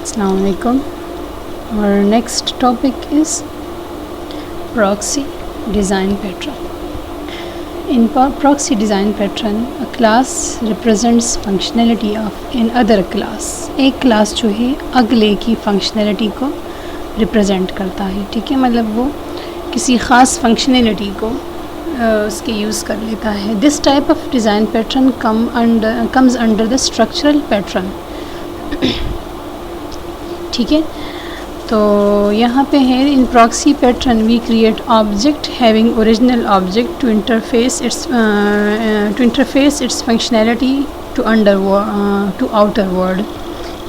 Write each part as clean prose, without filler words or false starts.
Assalamu alaikum. Our next topic is proxy design pattern. In proxy design pattern, a class represents functionality of another class. एक class जो है अगले की functionality को represent करता है, ठीक है, मतलब वो किसी ख़ास फंक्शनैलिटी को उसके यूज़ कर लेता है. This type of design pattern comes under the structural pattern. ठीक है, तो यहाँ पे है in proxy pattern we create object having original object to interface its functionality to outer world.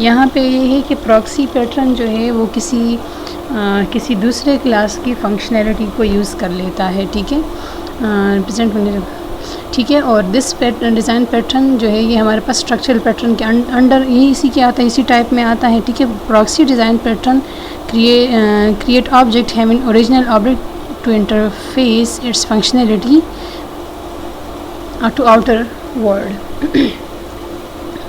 यहाँ पे ये है कि प्रॉक्सी पैटर्न जो है वो किसी दूसरे क्लास की फंक्शनैलिटी को यूज़ कर लेता है, ठीक है, रिप्रेजेंट होने, ठीक है. और दिस डिज़ाइन पैटर्न जो है ये हमारे पास स्ट्रक्चरल पैटर्न के अंडर ये इसी के आता है, इसी टाइप में आता है, ठीक है. Proxy design pattern create object having original object to interface its functionality to outer world.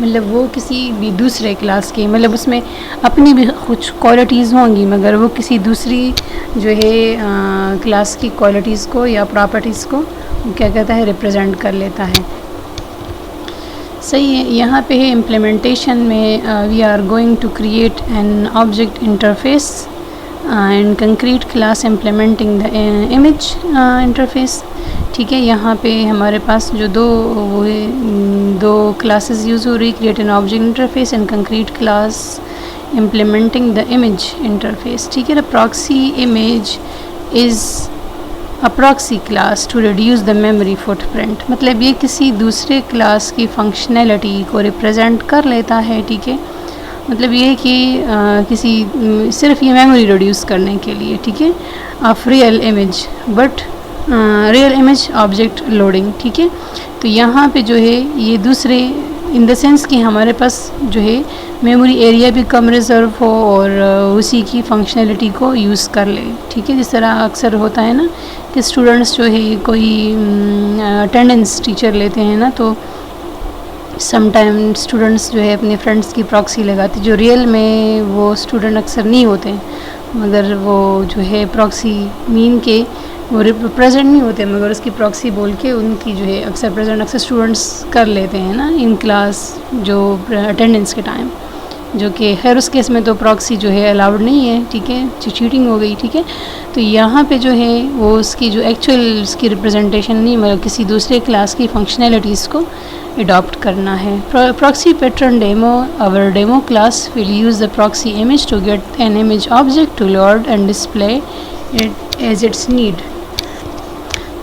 मतलब वो किसी भी दूसरे क्लास के, मतलब उसमें अपनी भी कुछ क्वालिटीज़ होंगी मगर वो किसी दूसरी जो है क्लास की क्वालिटीज़ को या प्रॉपर्टीज़ को क्या कहता है, रिप्रेजेंट कर लेता है. सही है. यहाँ पे है इम्प्लीमेंटेशन में we are going to create an object interface and concrete class implementing the image interface. ठीक है, यहाँ पे हमारे पास जो दो क्लासेस यूज़ हो रही, create an object interface and concrete class implementing the image interface. ठीक है, the proxy image is a proxy class to reduce the memory footprint. मतलब ये किसी दूसरे क्लास की फंक्शनैलिटी को रिप्रेजेंट कर लेता है, ठीक है. मतलब ये कि किसी सिर्फ ये मेमोरी रिड्यूस करने के लिए, ठीक है, of real image but real image object loading. ठीक है, तो यहाँ पे जो है ये दूसरे इन द सेंस कि हमारे पास जो है मेमोरी एरिया भी कम रिज़र्व हो और उसी की फंक्शनैलिटी को यूज़ कर ले. ठीक है, जिस तरह अक्सर होता है ना कि स्टूडेंट्स जो है कोई अटेंडेंस टीचर लेते हैं ना, तो सम टाइम स्टूडेंट्स जो है अपने फ्रेंड्स की प्रॉक्सी लगाते, जो रियल में वो स्टूडेंट अक्सर नहीं होते मगर वो जो है प्रॉक्सी मीन के वो प्रेजेंट नहीं होते मगर उसकी प्रॉक्सी बोल के उनकी जो है अक्सर स्टूडेंट्स कर लेते हैं ना इन क्लास जो अटेंडेंस के टाइम, जो कि खैर उस केस में तो प्रॉक्सी जो है अलाउड नहीं है. ठीक है, चीटिंग हो गई. ठीक है, तो यहाँ पे जो है वो उसकी जो एक्चुअल उसकी रिप्रेजेंटेशन नहीं मगर किसी दूसरे क्लास की फंक्शनैलिटीज़ को अडॉप्ट करना है. Proxy pattern demo, our demo class will use the proxy image to get an image object to load and display it as its need.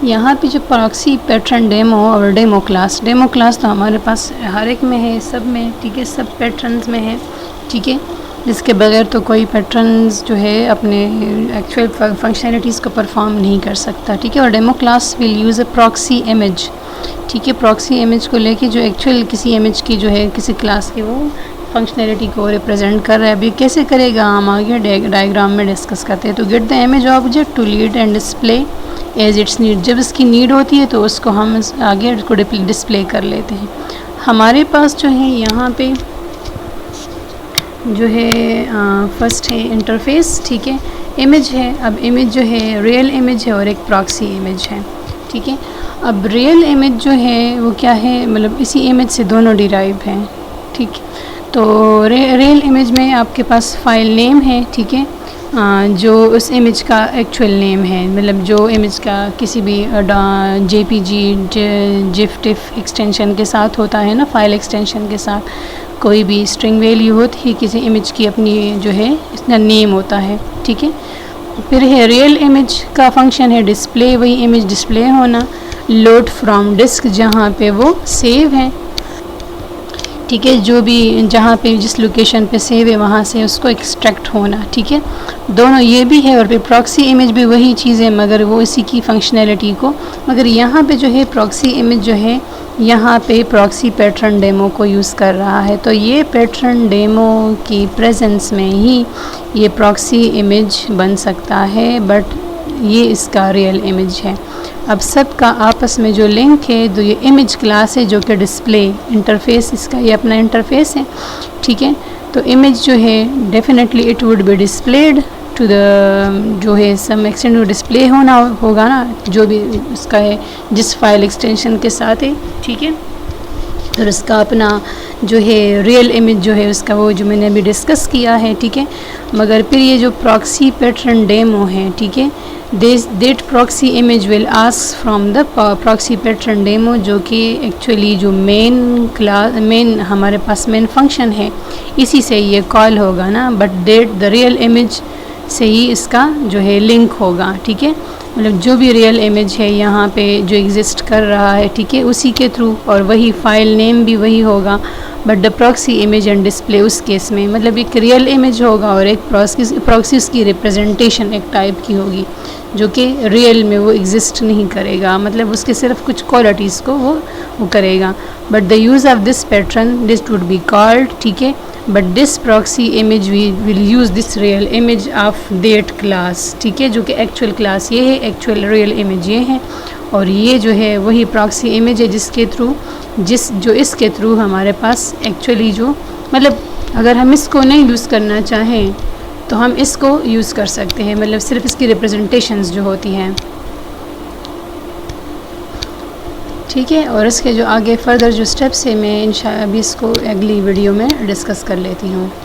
यहाँ पे जो प्रॉक्सी पैटर्न डेमो और डेमो क्लास तो हमारे पास हर एक में है, सब में, ठीक है, सब पैटर्न्स में है. ठीक है, जिसके बगैर तो कोई पैटर्न्स जो है अपने एक्चुअल फंक्शनैलिटीज़ को परफॉर्म नहीं कर सकता. ठीक है, और demo class will use a proxy image. ठीक है, प्रॉक्सी इमेज को लेके जो एक्चुअल किसी इमेज की जो है किसी क्लास की वो फंक्शनैलिटी को रिप्रेजेंट कर रहा है. अभी कैसे करेगा हम आगे डायग्राम में डिस्कस करते हैं. तो get the image object to lead and display as its need. जब इसकी नीड होती है तो उसको हम आगे उसको डिस्प्ले कर लेते हैं. हमारे पास जो है यहाँ पे जो है फर्स्ट है इंटरफेस. ठीक है, इमेज है. अब इमेज जो है रियल इमेज है और एक प्रॉक्सी इमेज है. ठीक है, अब रियल इमेज जो है वो क्या है, मतलब इसी इमेज से दोनों डिराइव हैं. ठीक, तो रियल इमेज में आपके पास फाइल नेम है. ठीक है, जो उस इमेज का एक्चुअल नेम है, मतलब जो इमेज का किसी भी JPG GIF TIFF एक्सटेंशन के साथ होता है ना, फाइल एक्सटेंशन के साथ कोई भी स्ट्रिंग वैल्यू होती है किसी इमेज की, अपनी जो है इसका नेम होता है. ठीक है, फिर है रियल इमेज का फंक्शन है डिस्प्ले, वही इमेज डिस्प्ले होना, लोड फ्रॉम डिस्क जहाँ पे वो सेव है. ठीक है, जो भी जहाँ पे जिस लोकेशन पे सेव है वहाँ से उसको एक्सट्रैक्ट होना. ठीक है, दोनों ये भी है और फिर प्रॉक्सी इमेज भी वही चीज़ है मगर वो इसी की फंक्शनैलिटी को, मगर यहाँ पे जो है प्रॉक्सी इमेज जो है यहाँ पे प्रॉक्सी पैटर्न डेमो को यूज़ कर रहा है. तो ये पैटर्न डेमो की प्रेजेंस में ही ये प्रॉक्सी इमेज बन सकता है बट ये इसका रियल इमेज है. अब सब का आपस में जो लिंक है तो ये इमेज क्लास है जो कि डिस्प्ले इंटरफेस, इसका ये अपना इंटरफेस है. ठीक है, تو امیج جو ہے definitely it would be displayed to the جو ہے سم ایکسٹینٹ وہ ڈسپلے ہوگا نا جو بھی اس کا ہے جس فائل ایکسٹینشن کے ساتھ ہے. ٹھیک ہے. اور اس کا اپنا جو ہے ریئل امیج جو ہے اس کا وہ جو میں نے ابھی ڈسکس کیا ہے. ٹھیک ہے. مگر پھر یہ جو پراکسی پیٹرن ڈیمو ہے ٹھیک ہے that proxy image will ask from the proxy pattern demo جو کہ ایکچولی جو مین ہمارے پاس مین فنکشن ہے اسی سے یہ کال ہوگا نا بٹ دا ریئل امیج سے ہی اس کا جو ہے لنک ہوگا. ٹھیک ہے. مطلب جو بھی ریئل امیج ہے یہاں پہ جو ایگزسٹ کر رہا ہے ٹھیک ہے اسی کے تھرو اور وہی فائل نیم بھی وہی ہوگا but the proxy image and display اس کیس میں مطلب ایک ریئل امیج ہوگا اور ایک پراکسیز کی ریپرزنٹیشن ایک ٹائپ کی ہوگی جو کہ ریئل میں وہ ایگزسٹ نہیں کرے گا مطلب اس کے صرف کچھ کوالٹیز کو وہ کرے گا but the use of this pattern this would be called. ٹھیک ہے. But this proxy image we will use this real image of that class. ٹھیک ہے. جو کہ ایکچوئل کلاس یہ ہے ایکچوئل ریئل امیج یہ ہے اور یہ جو ہے وہی پراکسی امیج ہے جس کے تھرو اس کے تھرو ہمارے پاس ایکچولی جو مطلب اگر ہم اس کو نہیں یوز کرنا چاہیں تو ہم اس کو یوز کر سکتے ہیں مطلب صرف اس کی ریپرزنٹیشنز جو ہوتی ہیں. ٹھیک ہے. اور اس کے جو آگے فردر جو سٹیپس ہیں میں انشاءاللہ ابھی اس کو اگلی ویڈیو میں ڈسکس کر لیتی ہوں.